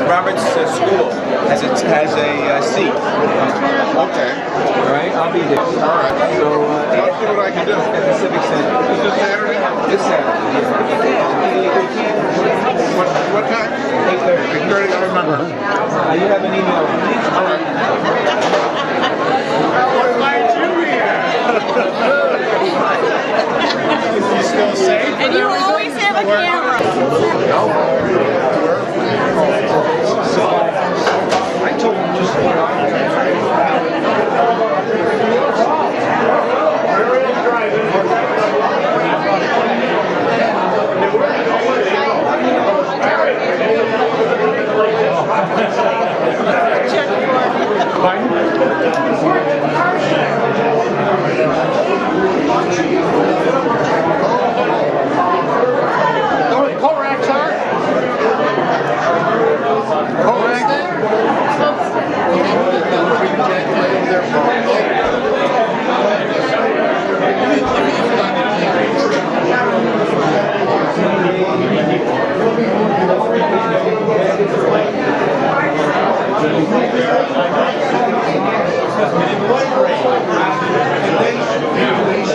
Robert's school has a seat. Okay. All right, I'll be there. All right. So I'll see what I can do. at the Civic Center. Is this Saturday? This Saturday. What time? 8:30. 8:30, I remember. You have an email from me? All right. You still safe? And you always have a camera. I told him just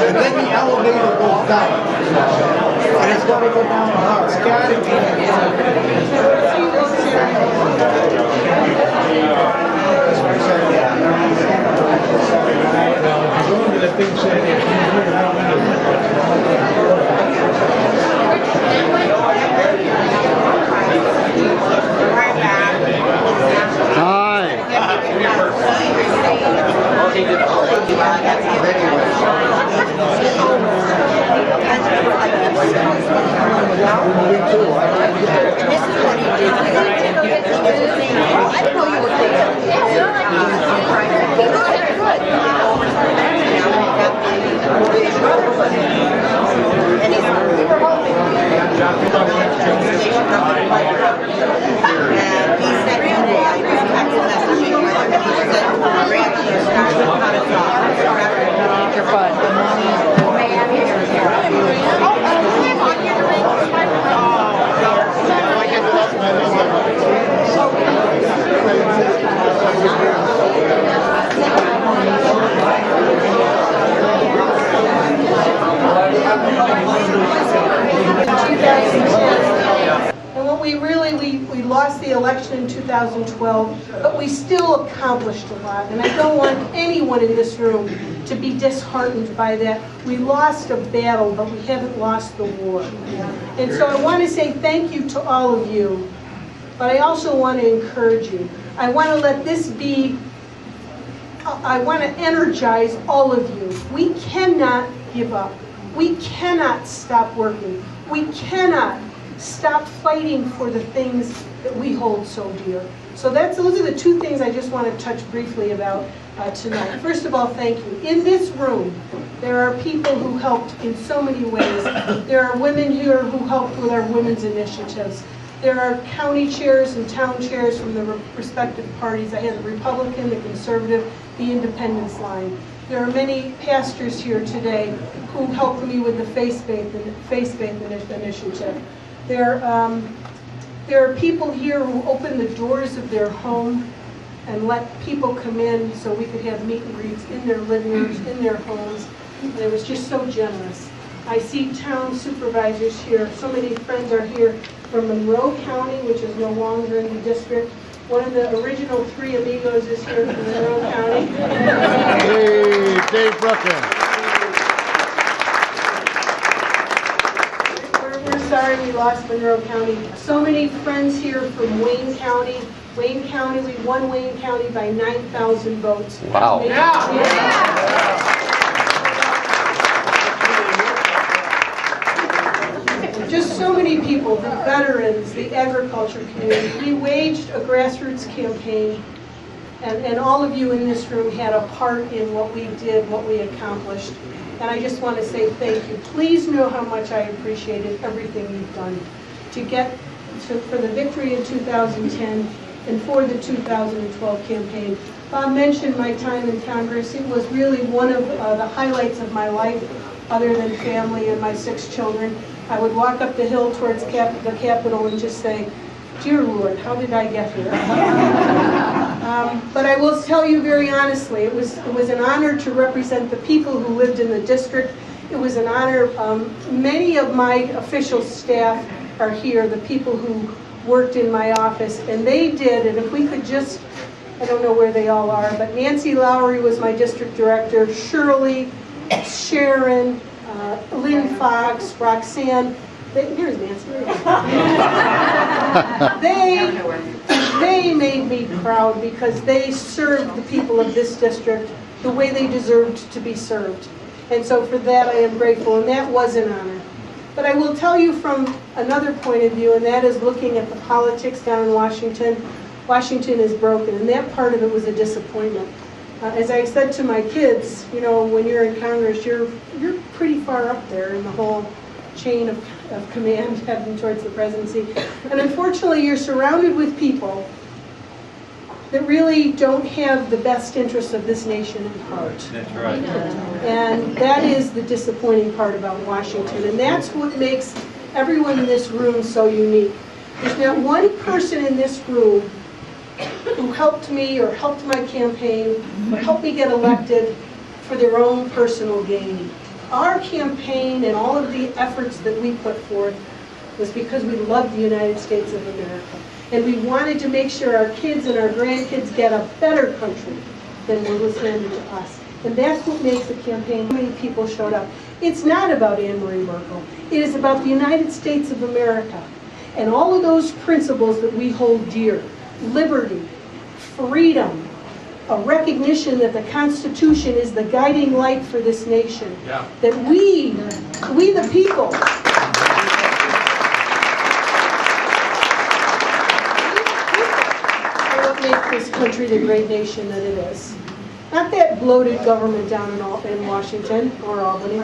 And then the elevator goes down. And it's got to go down the house. Got And what we lost the election in 2012, but we still accomplished a lot. And I don't want anyone in this room to be disheartened by that. We lost a battle, but we haven't lost the war. And so I want to say thank you to all of you, but I also want to encourage you. I want to let this be, I want to energize all of you. We cannot give up. We cannot stop working. We cannot stop fighting for the things that we hold so dear. So those are the two things I just want to touch briefly about tonight. First of all, thank you. In this room, there are people who helped in so many ways. There are women here who helped with our women's initiatives. There are county chairs and town chairs from the respective parties. I had the Republican, the Conservative, the Independence line. There are many pastors here today who helped me with the faith-based initiative. There are people here who opened the doors of their home and let people come in so we could have meet and greets in their living rooms, in their homes. And it was just so generous. I see town supervisors here. So many friends are here from Monroe County, which is no longer in the district. One of the original three amigos is here from Monroe County. Hey, Dave Brooklyn. We're sorry we lost Monroe County. So many friends here from Wayne County. Wayne County, we won Wayne County by 9,000 votes. Wow. Yeah. people, the veterans, the agriculture community. We waged a grassroots campaign, and all of you in this room had a part in what we did, what we accomplished. And I just want to say thank you. Please know how much I appreciated everything you've done to get for the victory in 2010 and for the 2012 campaign. Bob mentioned my time in Congress. It was really one of the highlights of my life, other than family and my 6 children. I would walk up the hill towards the Capitol and just say, "Dear Lord, how did I get here?" But I will tell you very honestly, it was an honor to represent the people who lived in the district. It was an honor. Many of my official staff are here, the people who worked in my office, and they did, and if we could just, I don't know where they all are, but Nancy Lowry was my district director, Shirley, Sharon, Lynn Fox, Roxanne, here's Nancy. They made me proud because they served the people of this district the way they deserved to be served. And so for that I am grateful, and that was an honor. But I will tell you from another point of view, and that is looking at the politics down in Washington. Washington is broken, and that part of it was a disappointment. As I said to my kids, you know, when you're in Congress, you're pretty far up there in the whole chain of command heading towards the presidency. And unfortunately, you're surrounded with people that really don't have the best interests of this nation at heart. That's right. And that is the disappointing part about Washington. And that's what makes everyone in this room so unique. There's not one person in this room who helped me or helped my campaign or helped me get elected for their own personal gain. Our campaign and all of the efforts that we put forth was because we loved the United States of America. And we wanted to make sure our kids and our grandkids get a better country than what was handed to us. And that's what makes the campaign. How many people showed up? It's not about Anne Marie Buerkle. It is about the United States of America and all of those principles that we hold dear. Liberty, freedom, a recognition that the Constitution is the guiding light for this nation. Yeah. That we the people, are what make this country the great nation that it is. Not that bloated government down in Washington or Albany.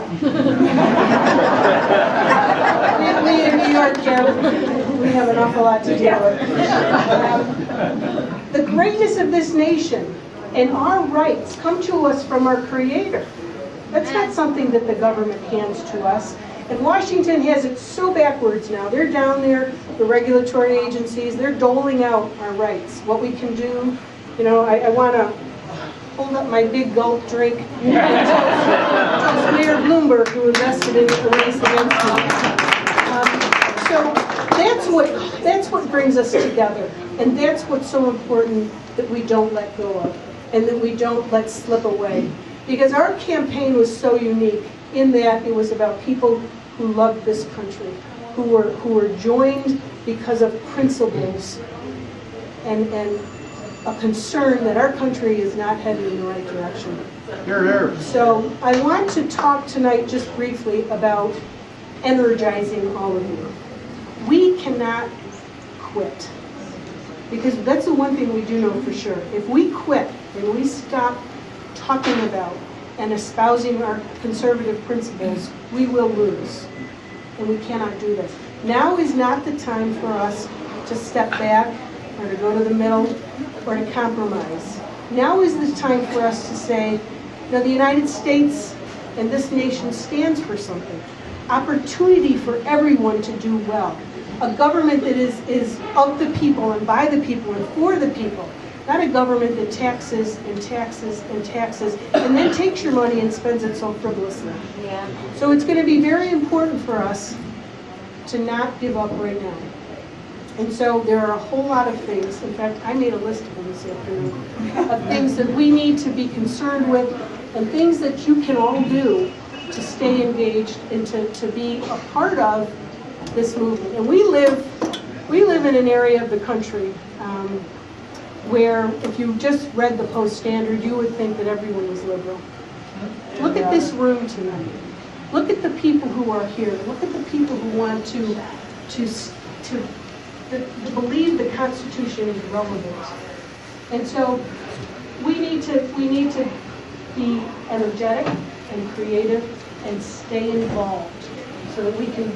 We in New York, we have an awful lot to deal with. The greatness of this nation and our rights come to us from our Creator. That's not something that the government hands to us. And Washington has it so backwards now. They're down there, the regulatory agencies, they're doling out our rights, what we can do. You know, I want to hold up my big gulp drink and toast Mayor Bloomberg, who invested in the race against me. So that's what brings us together, and that's what's so important that we don't let go of, and that we don't let slip away. Because our campaign was so unique in that it was about people who loved this country, who were joined because of principles and a concern that our country is not heading in the right direction. Here, here. So I want to talk tonight just briefly about energizing all of you. We cannot quit, because that's the one thing we do know for sure. If we quit and we stop talking about and espousing our conservative principles, we will lose, and we cannot do this. Now is not the time for us to step back or to go to the middle or to compromise. Now is the time for us to say, now the United States and this nation stands for something. Opportunity for everyone to do well. A government that is of the people and by the people and for the people. Not a government that taxes and taxes and taxes and then takes your money and spends it so frivolously. Yeah. So it's going to be very important for us to not give up right now. And so there are a whole lot of things, in fact I made a list of them this afternoon, of things that we need to be concerned with and things that you can all do to stay engaged and to be a part of this movement. And we live in an area of the country where if you just read the Post-Standard, you would think that everyone was liberal. Look at this room tonight. Look at the people who are here. Look at the people who want to to believe the Constitution is relevant. And so we need to be energetic and creative and stay involved so that we can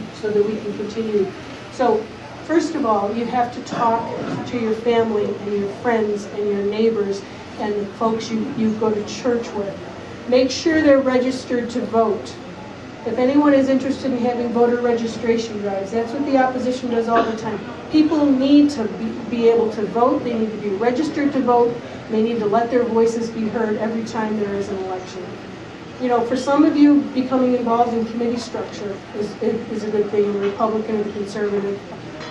continue. So first of all, you have to talk to your family and your friends and your neighbors and the folks you go to church with. Make sure they're registered to vote. If anyone is interested in having voter registration drives, that's what the opposition does all the time. People need to be able to vote, they need to be registered to vote, they need to let their voices be heard every time there is an election. You know, for some of you, becoming involved in committee structure is a good thing, Republican and conservative.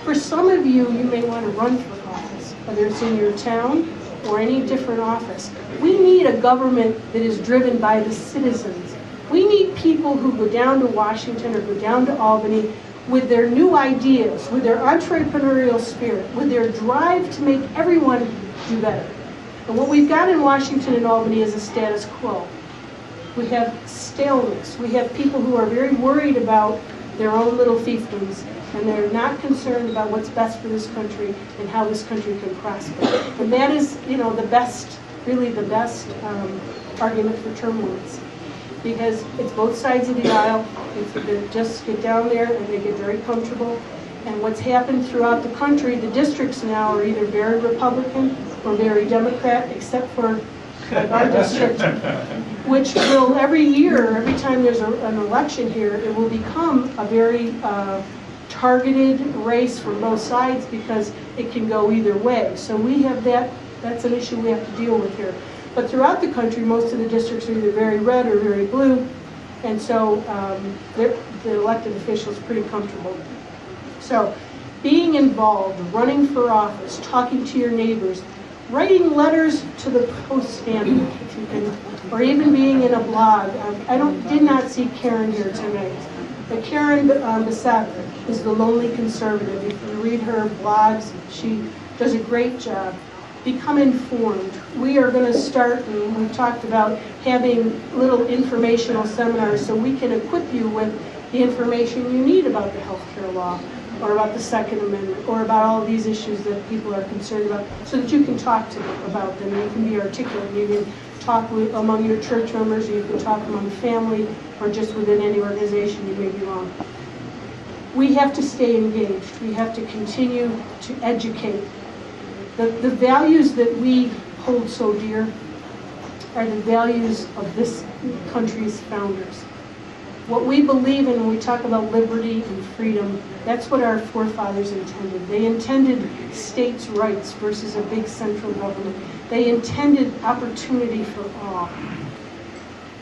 For some of you, you may want to run for office, whether it's in your town or any different office. We need a government that is driven by the citizens. We need people who go down to Washington or go down to Albany with their new ideas, with their entrepreneurial spirit, with their drive to make everyone do better. And what we've got in Washington and Albany is a status quo. We have staleness. We have people who are very worried about their own little fiefdoms, and they're not concerned about what's best for this country and how this country can prosper. And that is, you know, the best, really the best argument for term limits. Because it's both sides of the aisle. They just get down there and they get very comfortable. And what's happened throughout the country, the districts now are either very Republican or very Democrat, except for our district, which will every year, every time there's an election here, it will become a very targeted race from both sides because it can go either way. So we have that's an issue we have to deal with here. But throughout the country, most of the districts are either very red or very blue, and so the elected officials are pretty comfortable. So being involved, running for office, talking to your neighbors, writing letters to the post-standard, or even being in a blog. I did not see Karen here tonight, but Karen Bissett is the Lonely Conservative. If you read her blogs, she does a great job. Become informed. We are going to start, and we've talked about having little informational seminars so we can equip you with the information you need about the healthcare law, or about the Second Amendment, or about all of these issues that people are concerned about, so that you can talk to them about them. You can be articulate. You can talk among your church members, or you can talk among family, or just within any organization you may belong. We have to stay engaged. We have to continue to educate. The values that we hold so dear are the values of this country's founders. What we believe in when we talk about liberty and freedom, that's what our forefathers intended. They intended states' rights versus a big central government. They intended opportunity for all.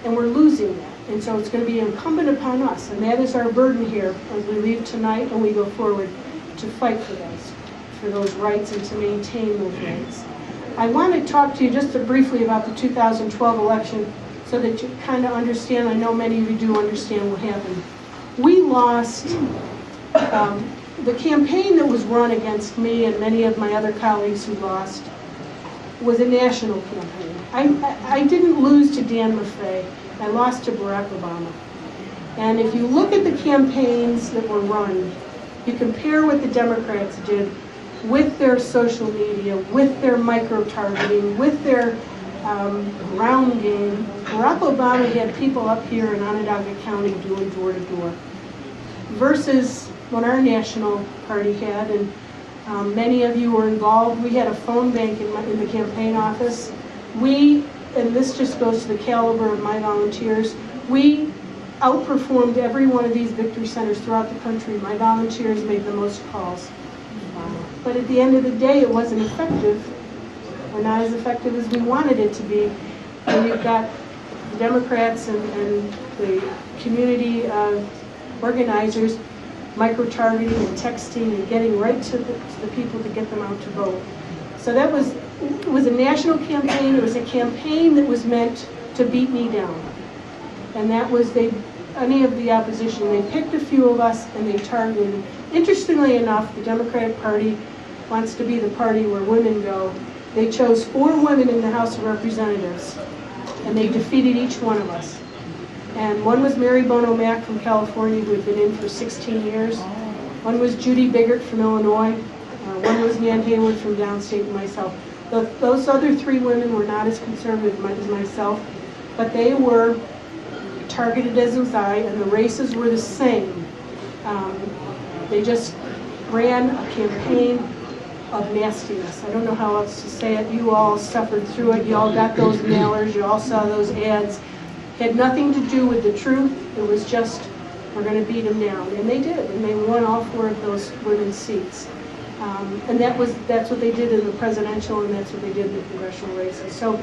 And we're losing that. And so it's going to be incumbent upon us, and that is our burden here as we leave tonight and we go forward, to fight for those rights and to maintain those rights. I want to talk to you just briefly about the 2012 election so that you kind of understand. I know many of you do understand what happened. We lost the campaign that was run against me and many of my other colleagues who lost was a national campaign. I didn't lose to Dan Maffei. I lost to Barack Obama. And if you look at the campaigns that were run, you compare what the Democrats did with their social media, with their micro-targeting, with their ground game. Barack Obama had people up here in Onondaga County doing door-to-door, versus what our national party had, and many of you were involved. We had a phone bank in the campaign office. And this just goes to the caliber of my volunteers, we outperformed every one of these victory centers throughout the country. My volunteers made the most calls. But at the end of the day, it wasn't effective, or not as effective as we wanted it to be. And you've got the Democrats and the community organizers micro-targeting and texting and getting right to the people to get them out to vote. So it was a national campaign. It was a campaign that was meant to beat me down. And that was any of the opposition. They picked a few of us and they targeted. Interestingly enough, the Democratic Party wants to be the party where women go. They chose 4 women in the House of Representatives, and they defeated each one of us. And one was Mary Bono Mack from California, who had been in for 16 years. One was Judy Biggert from Illinois. One was Nan Hayward from downstate, and myself. Those other three women were not as conservative as myself, but they were targeted as was I, and the races were the same. They just ran a campaign of nastiness. I don't know how else to say it. You all suffered through it. You all got those mailers. You all saw those ads. It had nothing to do with the truth. It was just, we're going to beat them down. And they did. And they won all four of those women's seats. And that's what they did in the presidential, and that's what they did in the congressional races. So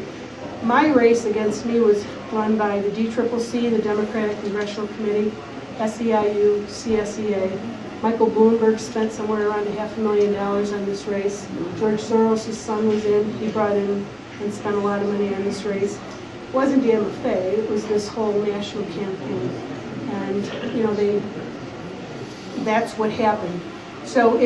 my race against me was run by the DCCC, the Democratic Congressional Committee, SEIU, CSEA. Michael Bloomberg spent somewhere around $500,000 on this race. George Soros' son was in. He brought in and spent a lot of money on this race. It wasn't DMFA. It was this whole national campaign. And, you know, that's what happened. So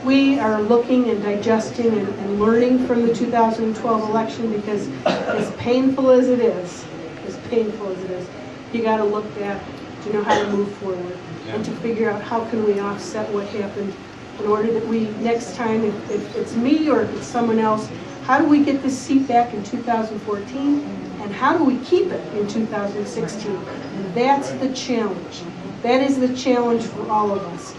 we are looking and digesting and learning from the 2012 election, because as painful as it is, you got to look back to know how to move forward and to figure out how can we offset what happened in order that we, next time, if it's me or if it's someone else, how do we get this seat back in 2014, and how do we keep it in 2016? And that's the challenge. That is the challenge for all of us.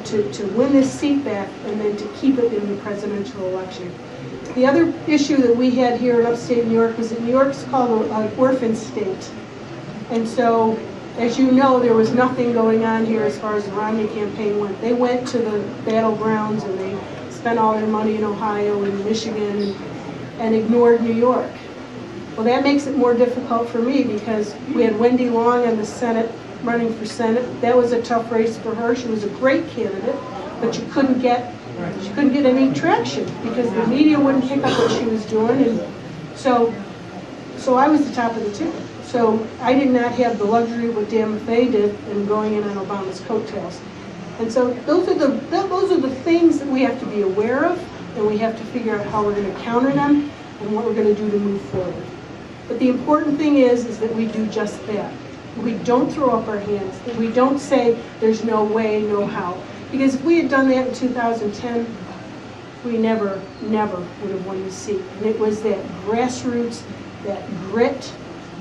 To win this seat back and then to keep it in the presidential election. The other issue that we had here in upstate New York was that New York's called an orphan state. And so, as you know, there was nothing going on here as far as the Romney campaign went. They went to the battlegrounds and they spent all their money in Ohio and Michigan and ignored New York. Well, that makes it more difficult for me, because we had Wendy Long in the Senate, running for Senate. That was a tough race for her. She was a great candidate, but she couldn't get any traction because the media wouldn't pick up what she was doing, and so I was the top of the ticket. So I did not have the luxury of what DMFA did in going in on Obama's coattails. And so those are the things that we have to be aware of, and we have to figure out how we're going to counter them and what we're going to do to move forward. But the important thing is that we do just that. We don't throw up our hands. We don't say there's no way, no how. Because if we had done that in 2010, we never would have won the seat. And it was that grassroots, that grit,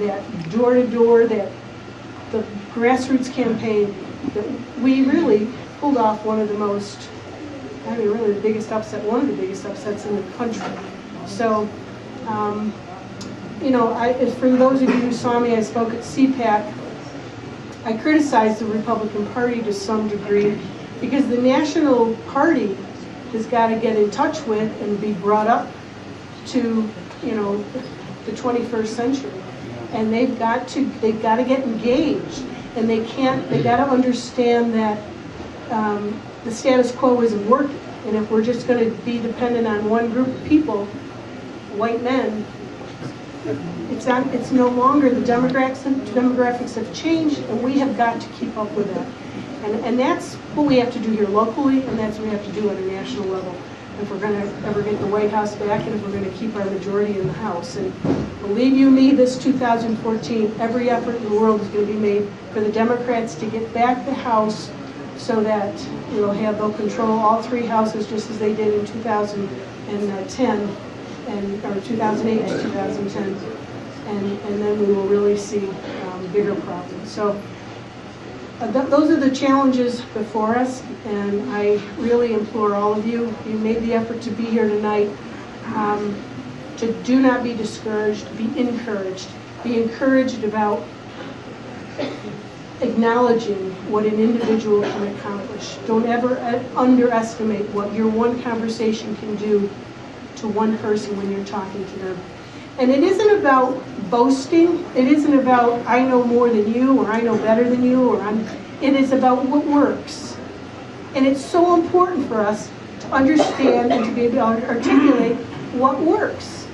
that door-to-door, that the grassroots campaign that we really pulled off one of the most, I mean, really the biggest upset, one of the biggest upsets in the country. So, you know, for those of you who saw me, I spoke at CPAC. I criticized the Republican Party to some degree because the National Party has got to get in touch with and be brought up to, you know, the 21st century. And they've got to get engaged, and they got to understand that the status quo isn't working. And if we're just going to be dependent on one group of people, white men, it's no longer, the demographics have changed, and we have got to keep up with that. And that's what we have to do here locally, and that's what we have to do at a national level if we're going to ever get the White House back, and if we're going to keep our majority in the House. And believe you me, this 2014, every effort in the world is going to be made for the Democrats to get back the House so that they'll control all three houses just as they did in 2010. Or 2008 to 2010, and then we will really see bigger problems. So those are the challenges before us, and I really implore all of you, you made the effort to be here tonight, to do not be discouraged, be encouraged. Be encouraged about acknowledging what an individual can accomplish. Don't ever underestimate what your one conversation can do to one person when you're talking to them. And it isn't about boasting. It isn't about I know more than you, or I know better than you, it is about what works. And it's so important for us to understand and to be able to articulate what works.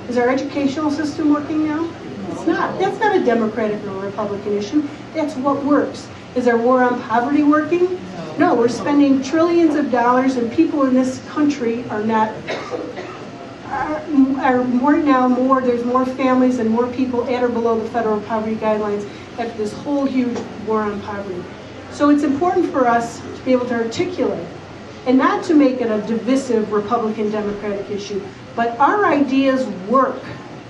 Is our educational system working now? It's not. That's not a Democratic or Republican issue. That's what works. Is our war on poverty working? No, we're spending trillions of dollars, and people in this country there's more families and more people at or below the federal poverty guidelines after this whole huge war on poverty. So it's important for us to be able to articulate and not to make it a divisive Republican-Democratic issue, but our ideas work.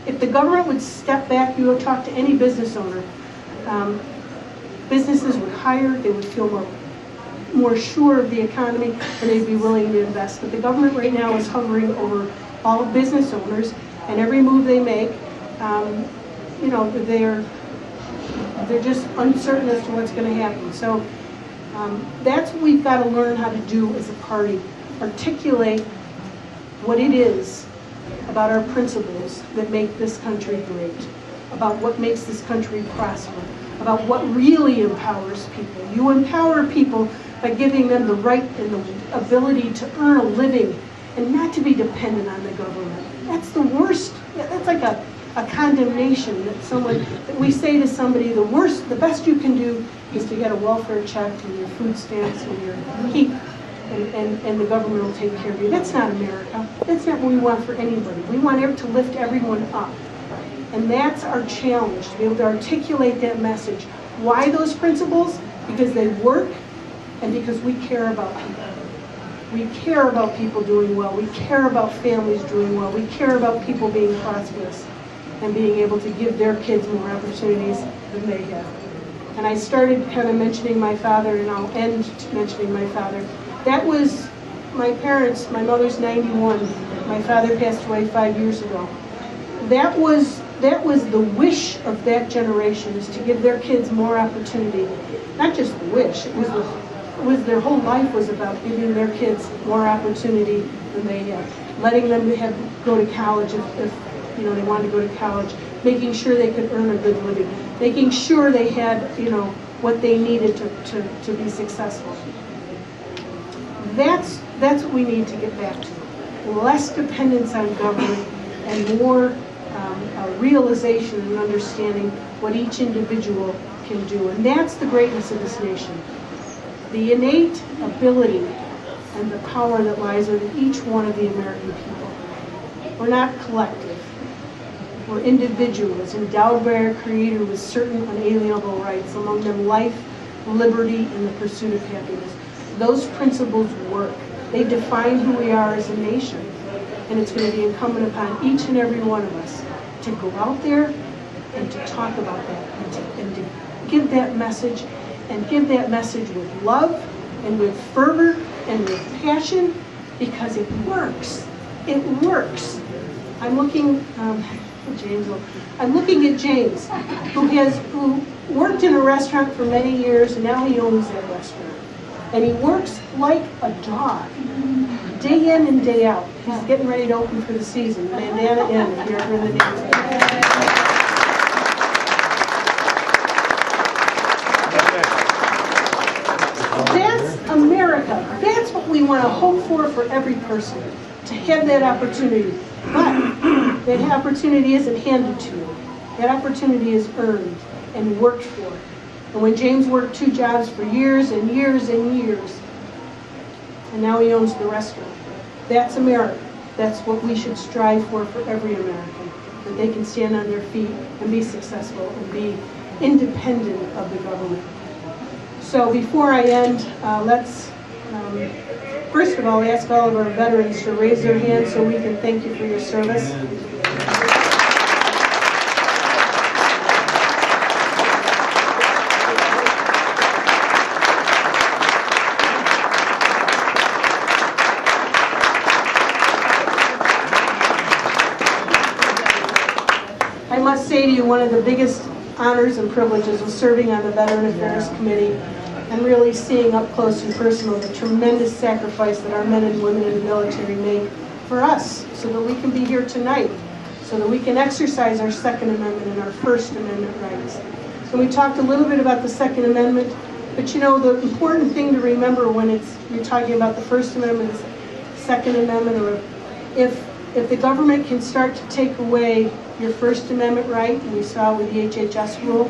If the government would step back, you go talk to any business owner, businesses would hire, they would feel more sure of the economy, and they'd be willing to invest. But the government right now is hovering over all business owners, and every move they make, you know, they're just uncertain as to what's going to happen. So that's what we've got to learn how to do as a party, articulate what it is about our principles that make this country great, about what makes this country prosper, about what really empowers people. You empower people by giving them the right and the ability to earn a living and not to be dependent on the government. That's the worst. That's like a condemnation that we say to somebody, the best you can do is to get a welfare check and your food stamps and your keep, and the government will take care of you. That's not America. That's not what we want for anybody. We want to lift everyone up. And that's our challenge, to be able to articulate that message. Why those principles? Because they work and because we care about people. We care about people doing well. We care about families doing well. We care about people being prosperous and being able to give their kids more opportunities than they have. And I started kind of mentioning my father, and I'll end mentioning my father. That was my parents. My mother's 91. My father passed away 5 years ago. That was the wish of that generation, is to give their kids more opportunity. Not just the wish, it was their whole life was about giving their kids more opportunity than they had. Letting them go to college if you know, they wanted to go to college, making sure they could earn a good living, making sure they had, you know, what they needed to be successful. That's what we need to get back to. Less dependence on government and more realization and understanding what each individual can do. And that's the greatness of this nation. The innate ability and the power that lies within each one of the American people. We're not collective. We're individuals endowed by our Creator with certain unalienable rights, among them life, liberty, and the pursuit of happiness. Those principles work. They define who we are as a nation. And it's going to be incumbent upon each and every one of us to go out there and to talk about that and to give that message, and give that message with love and with fervor and with passion, because it works. It works. I'm looking at James, who worked in a restaurant for many years, and now he owns that restaurant. And he works like a dog, day in and day out. He's getting ready to open for the season. Bandana Inn, if you're ever in the neighborhood. That's America. That's what we want to hope for every person, to have that opportunity. But that opportunity isn't handed to you. That opportunity is earned and worked for. And when James worked 2 jobs for years and years and years, and now he owns the restaurant, that's America. That's what we should strive for every American, that they can stand on their feet and be successful and be independent of the government. So before I end, let's first of all ask all of our veterans to raise their hands so we can thank you for your service. I must say to you, one of the biggest honors and privileges was serving on the Veteran Affairs Committee and really seeing up close and personal the tremendous sacrifice that our men and women in the military make for us, so that we can be here tonight, so that we can exercise our Second Amendment and our First Amendment rights. So we talked a little bit about the Second Amendment, but you know, the important thing to remember when you're talking about the First Amendment, Second Amendment, or if the government can start to take away your First Amendment right, and we saw with the HHS rule,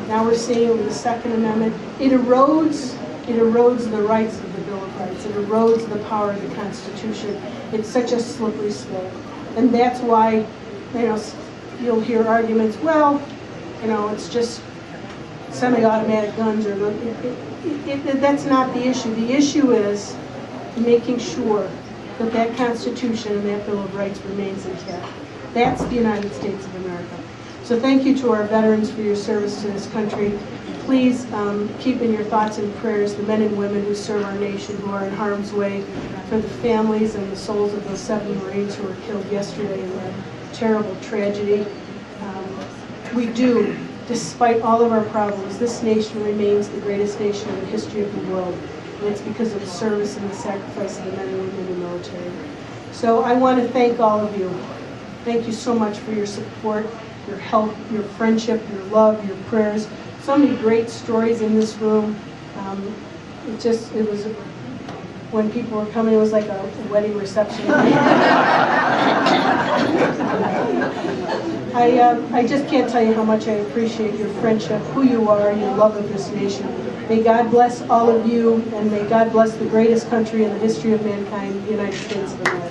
now we're seeing it with the Second Amendment, it erodes the rights of the Bill of Rights. It erodes the power of the Constitution. It's such a slippery slope. And that's why, you know, you'll hear arguments, well, you know, it's just semi-automatic guns, or that's not the issue. The issue is making sure that that Constitution and that Bill of Rights remains intact. That's the United States of America. So thank you to our veterans for your service to this country. Please keep in your thoughts and prayers the men and women who serve our nation, who are in harm's way, for the families and the souls of those 7 Marines who were killed yesterday in that terrible tragedy. We do, despite all of our problems, this nation remains the greatest nation in the history of the world. And it's because of the service and the sacrifice of the men and women in the military. So I want to thank all of you. Thank you so much for your support, your help, your friendship, your love, your prayers. So many great stories in this room. It was, when people were coming, it was like a wedding reception. I just can't tell you how much I appreciate your friendship, who you are, your love of this nation. May God bless all of you, and may God bless the greatest country in the history of mankind, the United States of America.